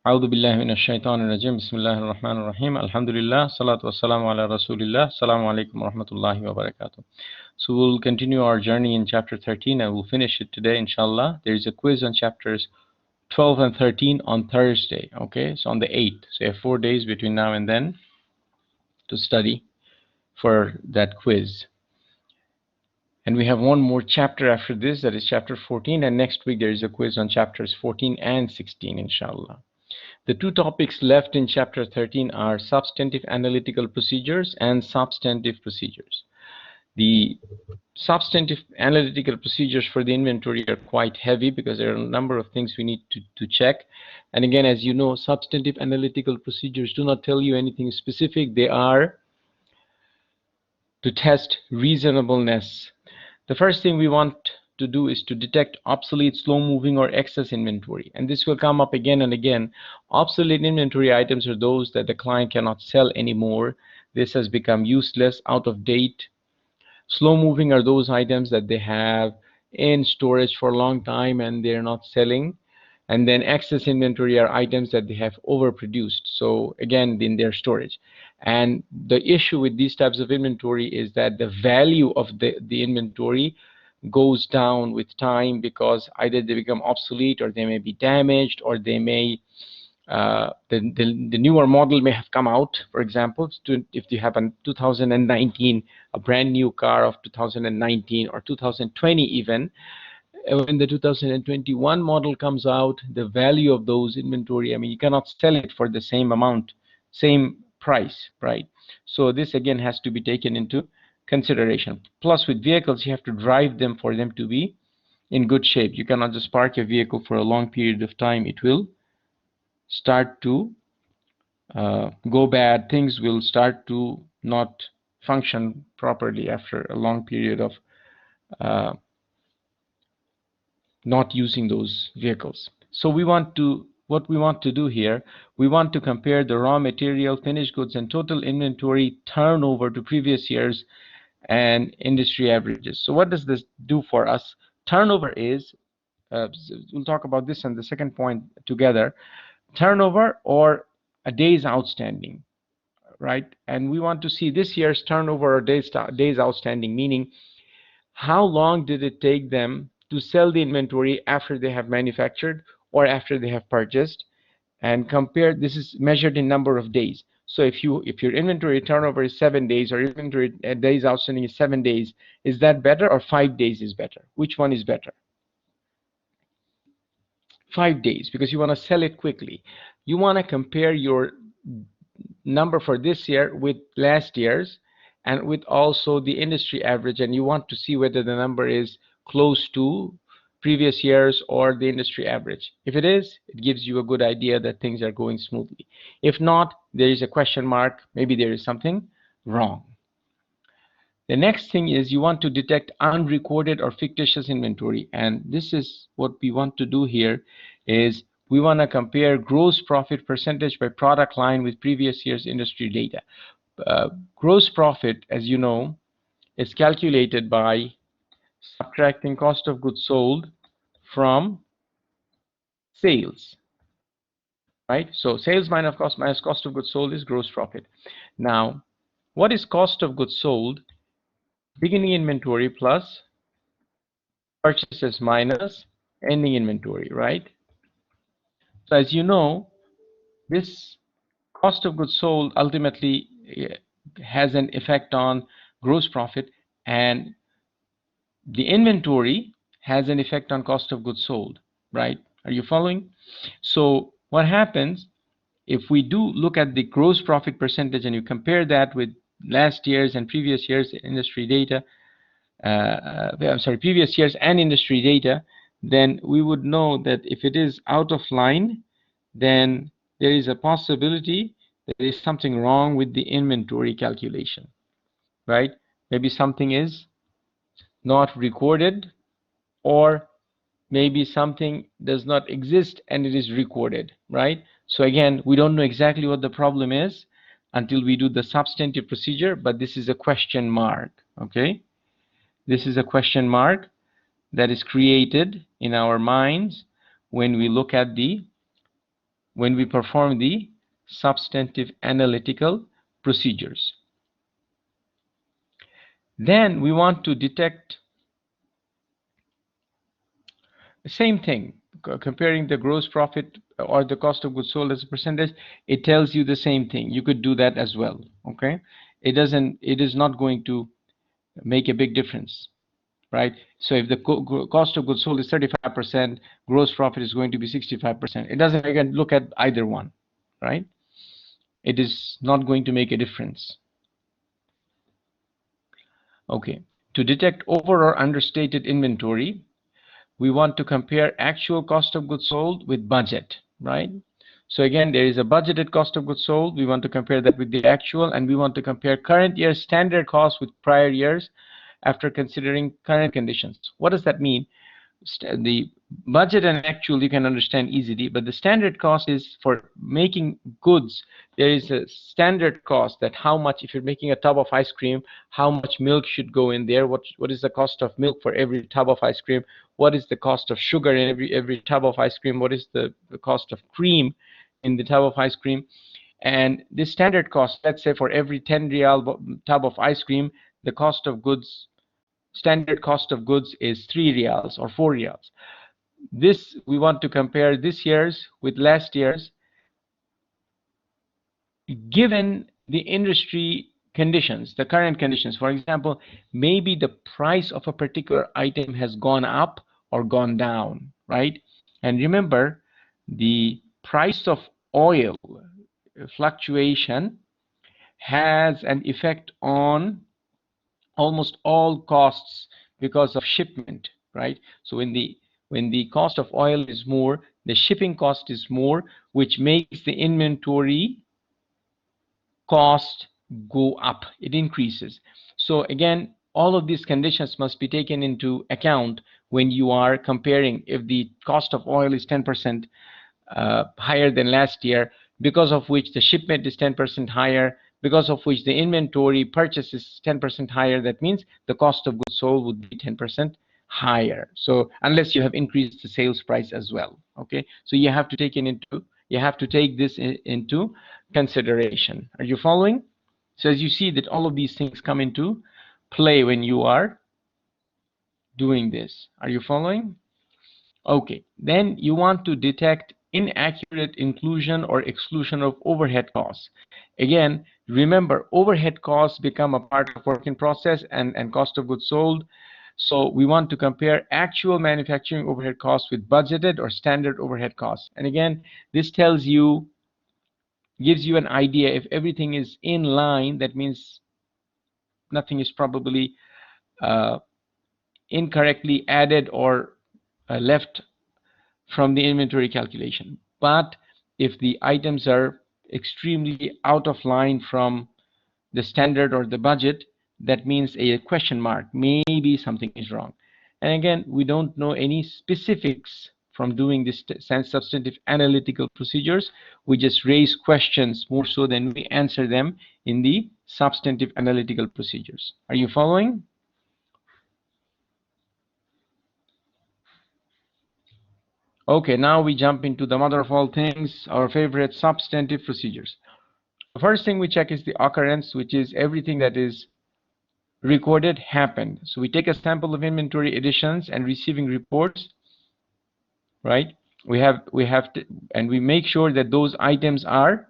أعوذ بالله من الشيطان الرجيم بسم الله الرحمن الرحيم الحمد لله صلاة والسلام على رسول الله السلام عليكم ورحمة الله وبركاته. So we'll continue our journey in chapter 13 and we'll finish it today inshallah. There is a quiz on chapters 12 and 13 on Thursday. Okay, so on the 8th, so you have 4 days between now and then to study for that quiz. And we have one more chapter after this, that is chapter 14, and next week there is a quiz on chapters 14 and 16 inshallah. The two topics left in chapter 13 are substantive analytical procedures and substantive procedures. The substantive analytical procedures for the inventory are quite heavy because there are a number of things we need to check. And again, as you know, substantive analytical procedures do not tell you anything specific. They are to test reasonableness. The first thing we want to do is to detect obsolete, slow-moving, or excess inventory. And this will come up again and again. Obsolete inventory items are those that the client cannot sell anymore. This has become useless, out of date. Slow-moving are those items that they have in storage for a long time and they're not selling. And then excess inventory are items that they have overproduced, so again in their storage. And the issue with these types of inventory is that the value of the inventory goes down with time because either they become obsolete or they may be damaged or they may the newer model may have come out. For example, if you have a 2019, a brand new car of 2019 or 2020 even, when the 2021 model comes out, the value of those inventory, I mean, you cannot sell it for the same amount, same price, right? So this again has to be taken into consideration. Plus with vehicles, you have to drive them for them to be in good shape. You cannot just park your vehicle for a long period of time. It will start to go bad. Things will start to not function properly after a long period of not using those vehicles. So what we want to do here, we want to compare the raw material, finished goods, and total inventory turnover to previous years and industry averages. So what does this do for us? Turnover is, we'll talk about this and the second point together, turnover or a days outstanding, right? And we want to see this year's turnover or days outstanding, meaning how long did it take them to sell the inventory after they have manufactured or after they have purchased, and compare. This is measured in number of days. So if your inventory turnover is 7 days or inventory days outstanding is 7 days, is that better or 5 days is better? Which one is better? 5 days, because you want to sell it quickly. You want to compare your number for this year with last year's and with also the industry average, and you want to see whether the number is close to previous years or the industry average. If it is, it gives you a good idea that things are going smoothly. If not, there is a question mark. Maybe there is something wrong. The next thing is you want to detect unrecorded or fictitious inventory, and this is what we want to do here. Is we want to compare gross profit percentage by product line with previous year's industry data. Gross profit, as you know, is calculated by subtracting cost of goods sold from sales, right? So sales minus cost of goods sold is gross profit. Now, what is cost of goods sold? Beginning inventory plus purchases minus ending inventory, right? So as you know, this cost of goods sold ultimately has an effect on gross profit, and the inventory has an effect on cost of goods sold, right? Are you following? So what happens if we do look at the gross profit percentage and you compare that with last year's and previous year's industry data, previous year's and industry data, then we would know that if it is out of line, then there is a possibility that there is something wrong with the inventory calculation, right? Maybe something is not recorded, or maybe something does not exist and it is recorded, right? So again, we don't know exactly what the problem is until we do the substantive procedure, but this is a question mark, okay? This is a question mark that is created in our minds when we look at the when we perform the substantive analytical procedures. Then we want to detect the same thing, comparing the gross profit or the cost of goods sold as a percentage. It tells you the same thing. You could do that as well. Okay, it is not going to make a big difference, right? So if the cost of goods sold is 35%, gross profit is going to be 65%. It doesn't, again, look at either one, right? It is not going to make a difference. Okay, to detect over or understated inventory, we want to compare actual cost of goods sold with budget, right? So again, there is a budgeted cost of goods sold. We want to compare that with the actual, and we want to compare current year's standard cost with prior years after considering current conditions. What does that mean? The budget and actual you can understand easily, but the standard cost is for making goods. There is a standard cost, that how much, if you're making a tub of ice cream, how much milk should go in there, what is the cost of milk for every tub of ice cream, what is the cost of sugar in every tub of ice cream, what is the cost of cream in the tub of ice cream. And this standard cost, let's say for every 10 real tub of ice cream, the cost of goods, standard cost of goods is 3 reals or 4 reals. This, we want to compare this year's with last year's, given the industry conditions, the current conditions. For example, maybe the price of a particular item has gone up or gone down, right? And remember, the price of oil fluctuation has an effect on almost all costs because of shipment, right? So when the cost of oil is more, the shipping cost is more, which makes the inventory cost go up. It increases. So again, all of these conditions must be taken into account when you are comparing. If the cost of oil is 10% higher than last year, because of which the shipment is 10% higher, because of which the inventory purchase is 10% higher, that means the cost of goods sold would be 10% higher. So unless you have increased the sales price as well. Okay, so you have to take this into consideration. Are you following? So as you see that all of these things come into play when you are doing this. Are you following? Okay, then you want to detect inaccurate inclusion or exclusion of overhead costs. Again, remember, overhead costs become a part of work in process and cost of goods sold. So we want to compare actual manufacturing overhead costs with budgeted or standard overhead costs. And again, this tells you, gives you an idea if everything is in line. That means nothing is probably incorrectly added or left from the inventory calculation. But if the items are extremely out of line from the standard or the budget, that means a question mark. Maybe something is wrong. And again, we don't know any specifics from doing this substantive analytical procedures. We just raise questions more so than we answer them in the substantive analytical procedures. Are you following? Okay, now we jump into the mother of all things, our favorite substantive procedures. The first thing we check is the occurrence, which is everything that is recorded happened. So we take a sample of inventory additions and receiving reports, right? We have to, and we make sure that those items that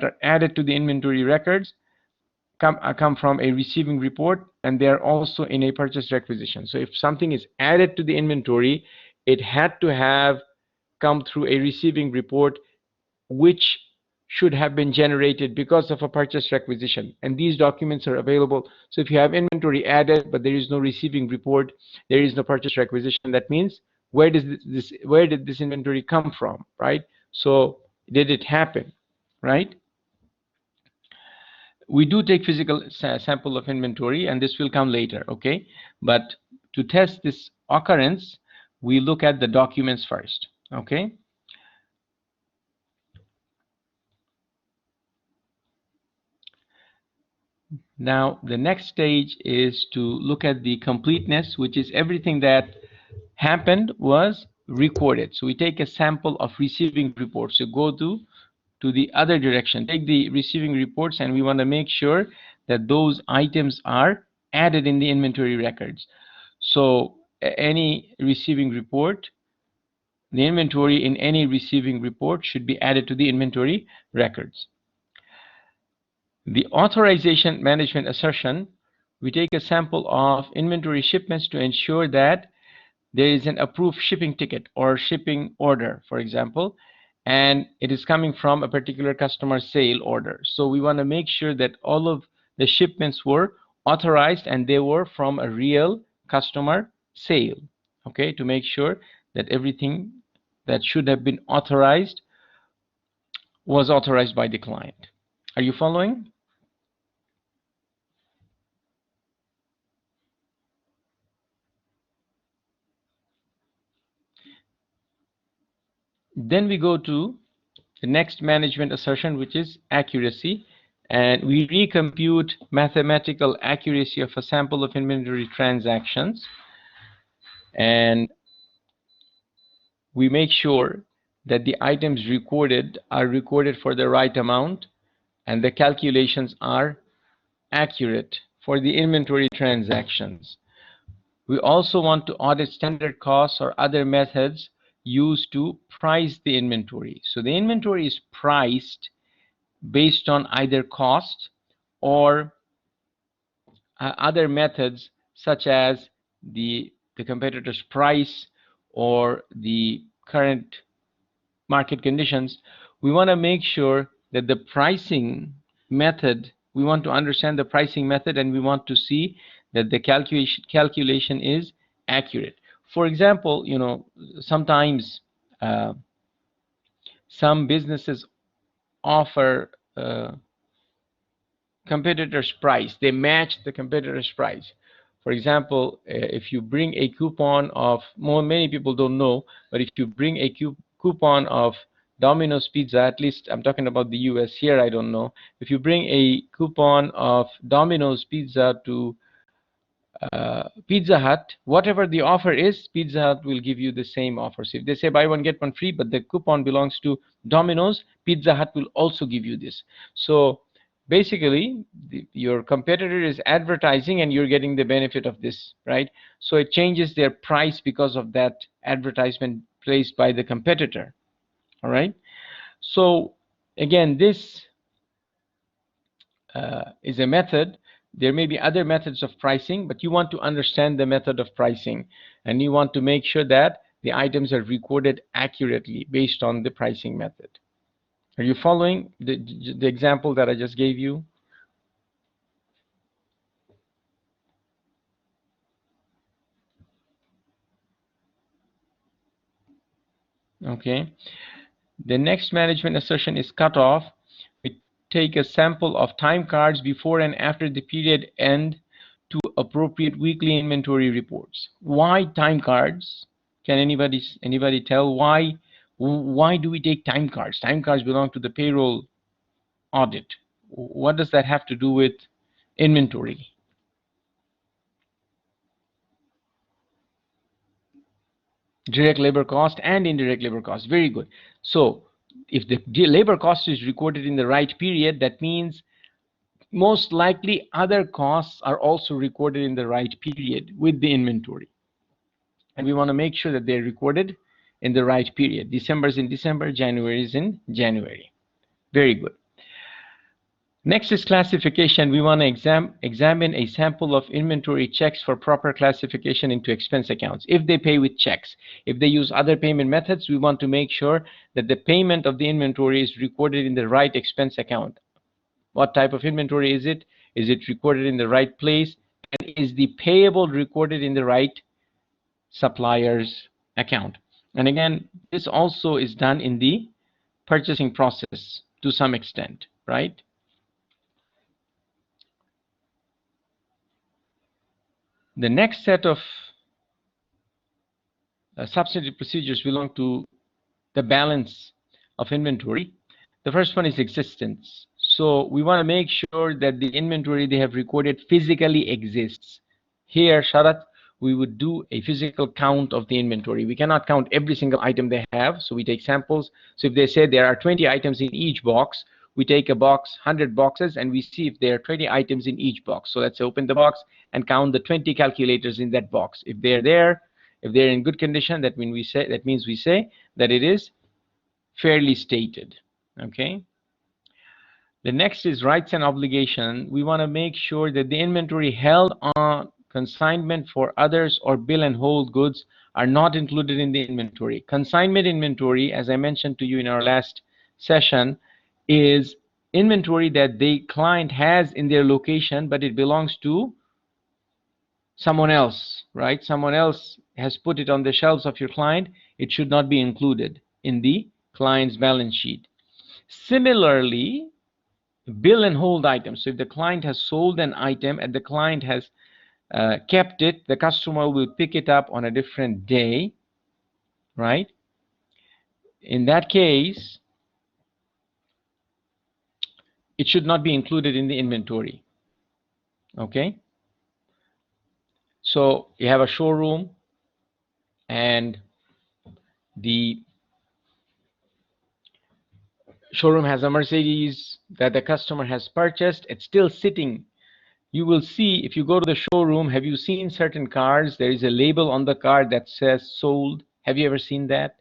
are added to the inventory records come from a receiving report, and they're also in a purchase requisition. So if something is added to the inventory, it had to have come through a receiving report, which should have been generated because of a purchase requisition. And these documents are available. So if you have inventory added, but there is no receiving report, there is no purchase requisition, that means where did this inventory come from, right? So did it happen, right? We do take physical sample of inventory, and this will come later, okay? But to test this occurrence, we look at the documents first, okay? Now, the next stage is to look at the completeness, which is everything that happened was recorded. So we take a sample of receiving reports. So go to the other direction, take the receiving reports, and we want to make sure that those items are added in the inventory records. So any receiving report, the inventory in any receiving report should be added to the inventory records. The authorization management assertion, we take a sample of inventory shipments to ensure that there is an approved shipping ticket or shipping order, for example, and it is coming from a particular customer sale order. So we want to make sure that all of the shipments were authorized and they were from a real customer sale, okay, to make sure that everything that should have been authorized was authorized by the client. Are you following? Then we go to the next management assertion, which is accuracy, and we recompute mathematical accuracy of a sample of inventory transactions, and we make sure that the items recorded are recorded for the right amount and the calculations are accurate for the inventory transactions. We also want to audit standard costs or other methods used to price the inventory. So the inventory is priced based on either cost or other methods such as the competitor's price or the current market conditions. We want to make sure that the pricing method, we want to understand the pricing method, and we want to see that the calculation is accurate. For example, sometimes some businesses offer competitor's price. They match the competitor's price. For example, if you bring a coupon of, many people don't know, but if you bring a coupon of Domino's Pizza, at least I'm talking about the US, here I don't know. If you bring a coupon of Domino's Pizza to Pizza Hut, whatever the offer is, Pizza Hut will give you the same offer. So if they say buy one get one free, but the coupon belongs to Domino's, Pizza Hut will also give you this. So basically, your competitor is advertising and you're getting the benefit of this, right? So it changes their price because of that advertisement placed by the competitor. All right. So again, this is a method. There may be other methods of pricing, but you want to understand the method of pricing, and you want to make sure that the items are recorded accurately based on the pricing method. Are you following the example that I just gave you? Okay. The next management assertion is cutoff. We take a sample of time cards before and after the period end to appropriate weekly inventory reports. Why time cards? Can anybody tell why do we take time cards? Time cards belong to the payroll audit. What does that have to do with inventory? Direct labor cost and indirect labor cost. Very good. So if the labor cost is recorded in the right period, that means most likely other costs are also recorded in the right period with the inventory. And we want to make sure that they're recorded in the right period. December is in December, January is in January. Very good. Next is classification. We want to examine a sample of inventory checks for proper classification into expense accounts. If they pay with checks, if they use other payment methods, we want to make sure that the payment of the inventory is recorded in the right expense account. What type of inventory is it? Is it recorded in the right place? And is the payable recorded in the right supplier's account? And again, this also is done in the purchasing process to some extent, right? The next set of substantive procedures belong to the balance of inventory. The first one is existence. So we want to make sure that the inventory they have recorded physically exists. Here, Sharat, we would do a physical count of the inventory. We cannot count every single item they have, so we take samples. So if they say there are 20 items in each box, we take a box, 100 boxes, and we see if there are 20 items in each box. So let's open the box and count the 20 calculators in that box. If they're there, if they're in good condition, that means we say that it is fairly stated. Okay. The next is rights and obligation. We want to make sure that the inventory held on consignment for others or bill and hold goods are not included in the inventory. Consignment inventory, as I mentioned to you in our last session, is inventory that the client has in their location, but it belongs to someone else, right? Someone else has put it on the shelves of your client. It should not be included in the client's balance sheet. Similarly, bill and hold items. So if the client has sold an item and the client has kept it, the customer will pick it up on a different day, right? In that case, it should not be included in the inventory. Okay? So you have a showroom and the showroom has a Mercedes that the customer has purchased. It's still sitting. You will see, if you go to the showroom, have you seen certain cars? There is a label on the car that says sold. Have you ever seen that?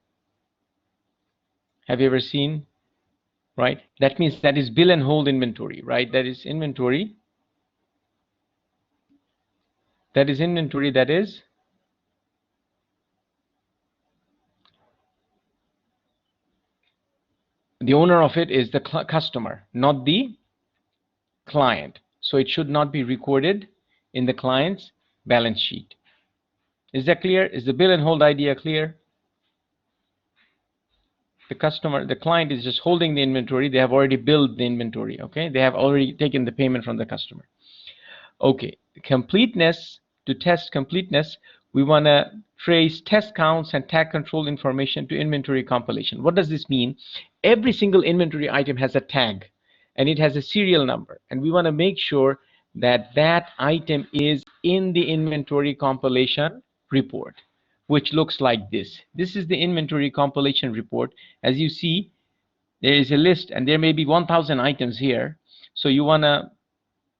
Have you ever seen? Right? That means that is bill and hold inventory, right? That is inventory. That is inventory that is the owner of it is the customer, not the client. So it should not be recorded in the client's balance sheet. Is that clear? Is the bill and hold idea clear? The client is just holding the inventory. They have already billed the inventory, okay? They have already taken the payment from the customer. Okay, completeness, to test completeness, we want to trace test counts and tag control information to inventory compilation. What does this mean? Every single inventory item has a tag and it has a serial number, and we want to make sure that that item is in the inventory compilation report, which looks like this. This is the inventory compilation report. As you see, there is a list and there may be 1,000 items here. So you want to,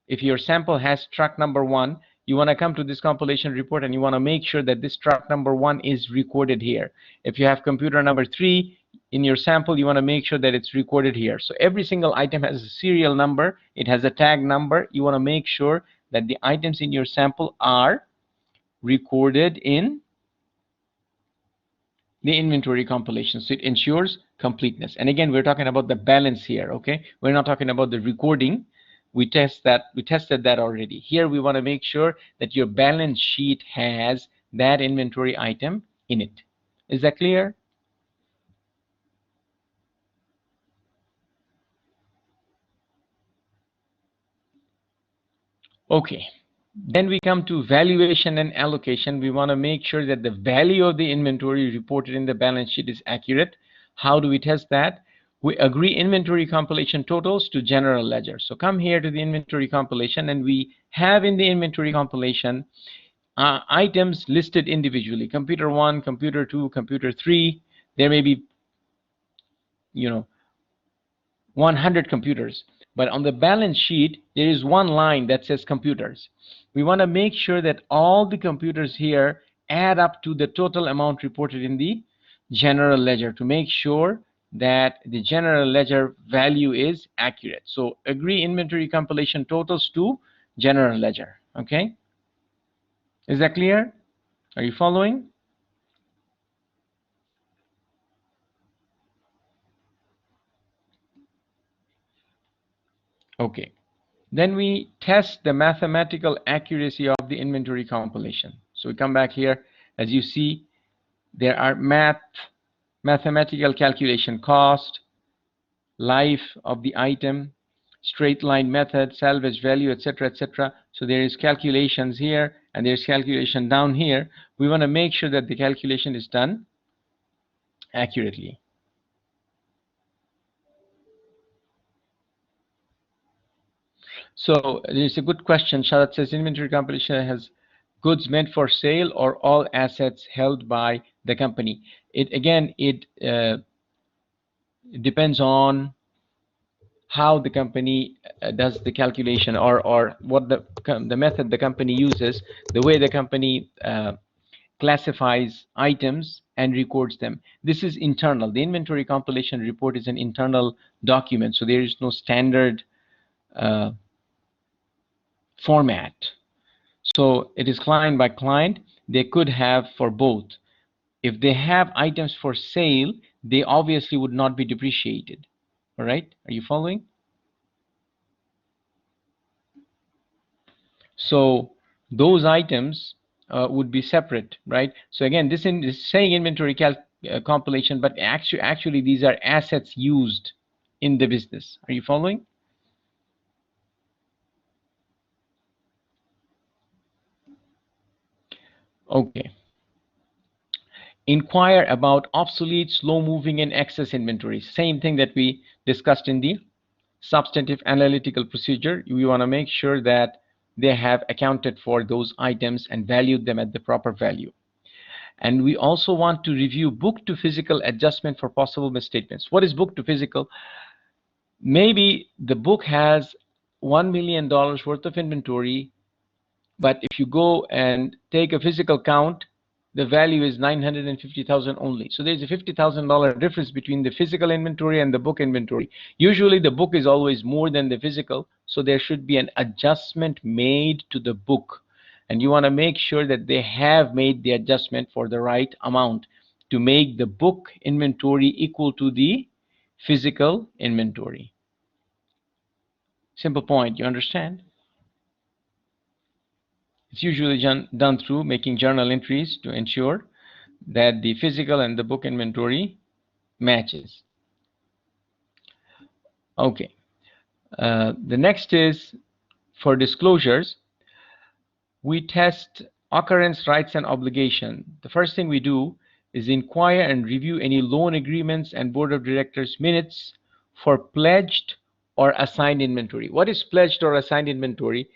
if your sample has truck number 1, you want to come to this compilation report and you want to make sure that this truck number 1 is recorded here. If you have computer number 3 in your sample, you want to make sure that it's recorded here. So every single item has a serial number. It has a tag number. You want to make sure that the items in your sample are recorded in the inventory compilation, so it ensures completeness. And again, we're talking about the balance here, okay? We're not talking about the recording. We tested that already. Here we want to make sure that your balance sheet has that inventory item in it. Is that clear? Okay. Then we come to valuation and allocation. We want to make sure that the value of the inventory reported in the balance sheet is accurate. How do we test that? We agree inventory compilation totals to general ledger. So come here to the inventory compilation, and we have in the inventory compilation items listed individually. Computer 1, computer 2, computer 3. There may be, 100 computers. But on the balance sheet, there is one line that says computers. We want to make sure that all the computers here add up to the total amount reported in the general ledger to make sure that the general ledger value is accurate. So agree inventory compilation totals to general ledger. Okay? Is that clear? Are you following? Okay. Then we test the mathematical accuracy of the inventory compilation. So we come back here. As you see, there are mathematical calculation: cost, life of the item, straight line method, salvage value, etc., etc. So there is calculations here and there's calculation down here. We want to make sure that the calculation is done accurately. So there's a good question. Sharat says inventory compilation has goods meant for sale or all assets held by the company. It depends on how the company does the calculation, or what the method the company uses, the way the company classifies items and records them. This is internal. The inventory compilation report is an internal document, so there is no standard uh, format. So it is client by client. They could have for both. If they have items for sale, they obviously would not be depreciated. All right? Are you following? So those items would be separate, right? So again, this is saying inventory compilation, but actually these are assets used in the business. Are you following? Okay. Inquire about obsolete, slow-moving, and excess inventory. Same thing that we discussed in the substantive analytical procedure. We want to make sure that they have accounted for those items and valued them at the proper value. And we also want to review book to physical adjustment for possible misstatements. What is book to physical? Maybe the book has $1 million worth of inventory, but if you go and take a physical count, the value is 950,000 only. So there's a $50,000 difference between the physical inventory and the book inventory. Usually the book is always more than the physical, so there should be an adjustment made to the book. And you want to make sure that they have made the adjustment for the right amount to make the book inventory equal to the physical inventory. Simple point, you understand? It's usually done through making journal entries to ensure that the physical and the book inventory matches. Okay. The next is for disclosures. We test occurrence, rights, and obligation. The first thing we do is inquire and review any loan agreements and board of directors minutes for pledged or assigned inventory. What is pledged or assigned inventory?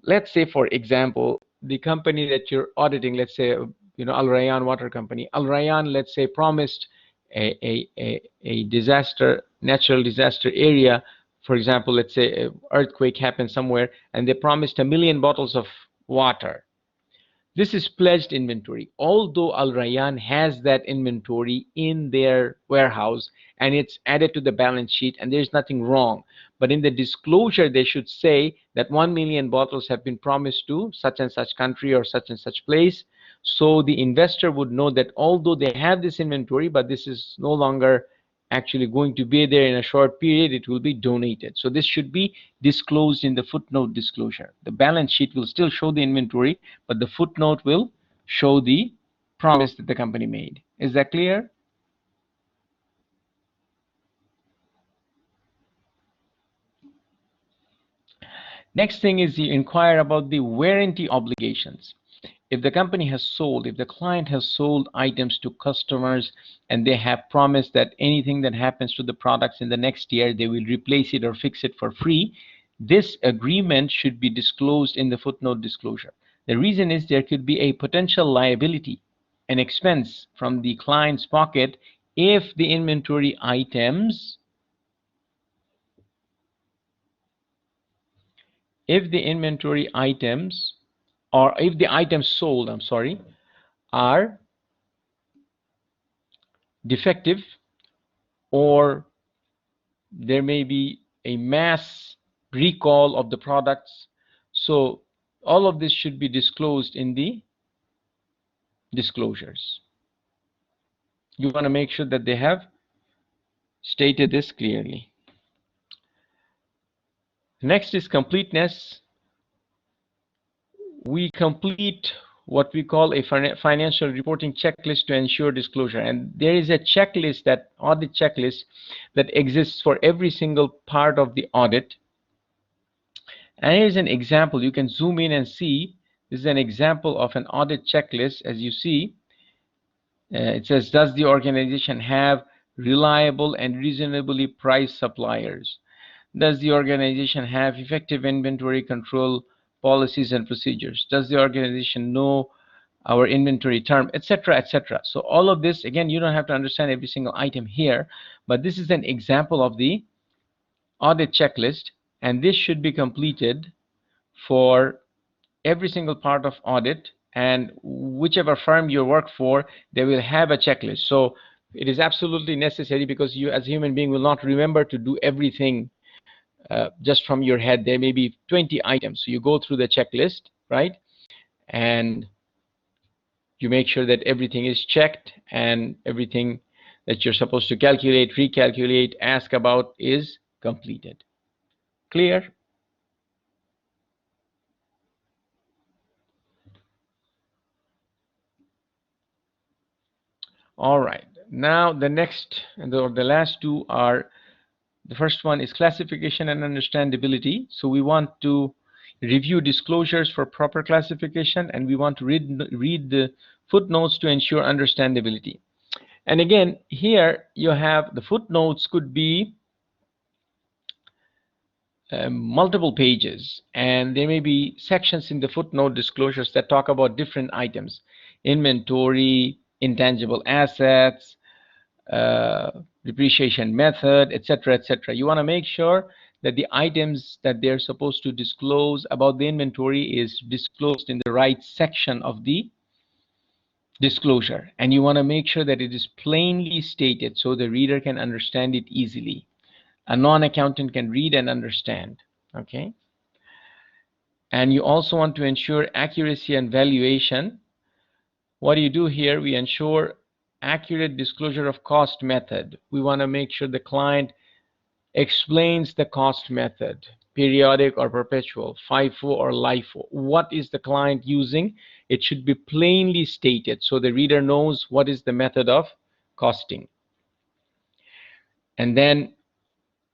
Let's say, for example, the company that you're auditing, let's say, Al Rayyan Water Company. Al Rayyan, let's say, promised a disaster, natural disaster area. For example, let's say an earthquake happened somewhere, and they promised 1,000,000 bottles of water. This is pledged inventory. Although Al Rayyan has that inventory in their warehouse and it's added to the balance sheet and there's nothing wrong, but in the disclosure they should say that 1,000,000 bottles have been promised to such and such country or such and such place, so the investor would know that although they have this inventory, but this is no longer actually going to be there in a short period, it will be donated. So this should be disclosed in the footnote disclosure. The balance sheet will still show the inventory, but the footnote will show the promise that the company made. Is that clear? Next thing is you inquire about the warranty obligations. If the company has sold, if the client has sold items to customers and they have promised that anything that happens to the products in the next year, they will replace it or fix it for free, this agreement should be disclosed in the footnote disclosure. The reason is there could be a potential liability, an expense from the client's pocket if the inventory items or if the items sold, are defective, or there may be a mass recall of the products. So all of this should be disclosed in the disclosures. You want to make sure that they have stated this clearly. Next is completeness. We complete what we call a financial reporting checklist to ensure disclosure. And there is a checklist, that audit checklist, that exists for every single part of the audit. And here's an example. You can zoom in and see. This is an example of an audit checklist. As you see, it says, does the organization have reliable and reasonably priced suppliers? Does the organization have effective inventory control policies and procedures? Does the organization know our inventory term, etc., etc.? So all of this, again, you don't have to understand every single item here, but this is an example of the audit checklist, and this should be completed for every single part of audit, and whichever firm you work for, they will have a checklist. So it is absolutely necessary, because you as a human being will not remember to do everything just from your head. There may be 20 items, so you go through the checklist, right, and you make sure that everything is checked and everything that you're supposed to calculate, recalculate, ask about is completed. Clear? All right. Now the next and the last two are, the first one is classification and understandability. So we want to review disclosures for proper classification, and we want to read the footnotes to ensure understandability. And again, here you have the footnotes could be multiple pages, and there may be sections in the footnote disclosures that talk about different items: inventory, intangible assets, depreciation method, etc., etc. You want to make sure that the items that they're supposed to disclose about the inventory is disclosed in the right section of the disclosure, and you want to make sure that it is plainly stated so the reader can understand it easily. A non-accountant can read and understand. Okay. And you also want to ensure accuracy and valuation. What do you do here? We ensure accurate disclosure of cost method. We want to make sure the client explains the cost method, periodic or perpetual, FIFO or LIFO. What is the client using? It should be plainly stated so the reader knows what is the method of costing. And then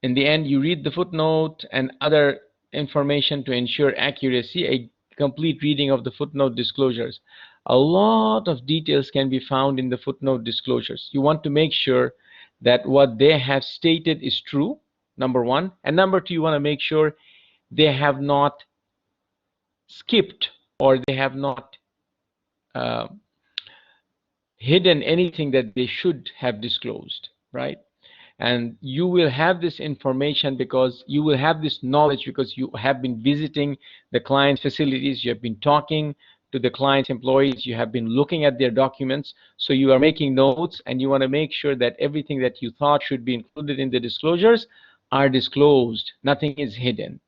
in the end, you read the footnote and other information to ensure accuracy. A complete reading of the footnote disclosures. A lot of details can be found in the footnote disclosures. You want to make sure that what they have stated is true, number one. And number two, you want to make sure they have not skipped or they have not hidden anything that they should have disclosed, right? And you will have this information because you will have this knowledge because you have been visiting the client's facilities, you have been talking to the client's employees, you have been looking at their documents, so you are making notes, and you want to make sure that everything that you thought should be included in the disclosures are disclosed. Nothing is hidden.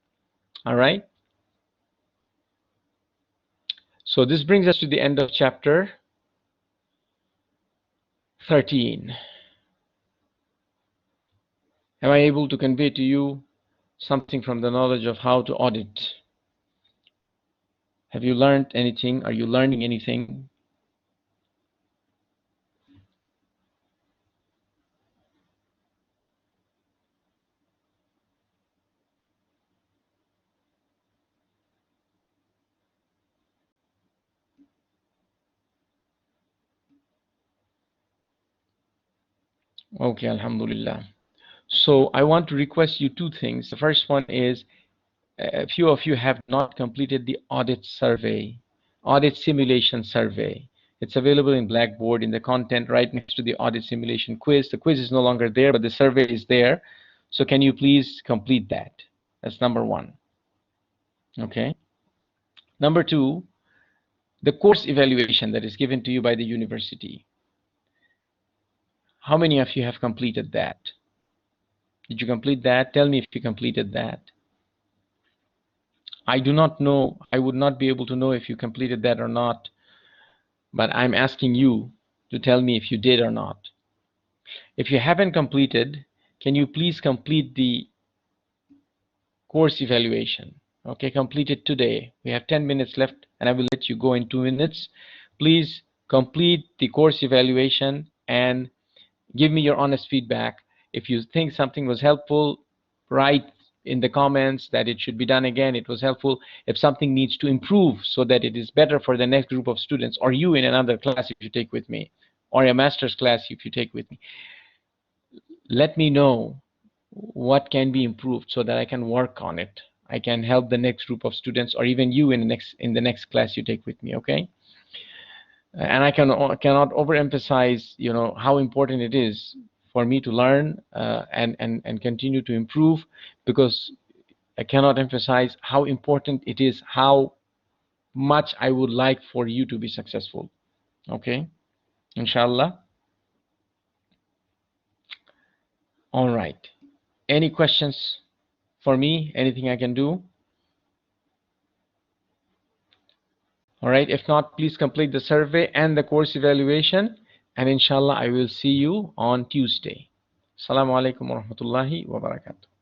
All right? So this brings us to the end of chapter 13. Am I able to convey to you something from the knowledge of how to audit? Have you learned anything? Are you learning anything? Okay, alhamdulillah. So I want to request you two things. The first one is, a few of you have not completed the audit survey, audit simulation survey. It's available in Blackboard in the content right next to the audit simulation quiz. The quiz is no longer there, but the survey is there. So can you please complete that? That's number one. Okay. Number two, the course evaluation that is given to you by the university. How many of you have completed that? Did you complete that? Tell me if you completed that. I do not know. I would not be able to know if you completed that or not, but I'm asking you to tell me if you did or not. If you haven't completed, can you please complete the course evaluation? Okay, complete it today. We have 10 minutes left, and I will let you go in 2 minutes. Please complete the course evaluation and give me your honest feedback. If you think something was helpful, write in the comments that it should be done again, it was helpful. If something needs to improve so that it is better for the next group of students, or you in another class if you take with me, or a master's class if you take with me, let me know what can be improved so that I can work on it. I can help the next group of students, or even you in the next class you take with me. Okay. And I cannot overemphasize, how important it is for me to learn, and continue to improve, because I cannot emphasize how important it is, how much I would like for you to be successful. Okay, inshallah. All right. Any questions for me? Anything I can do? All right. If not, please complete the survey and the course evaluation. And inshallah, I will see you on Tuesday. Assalamu alaikum wa rahmatullahi wa barakatuh.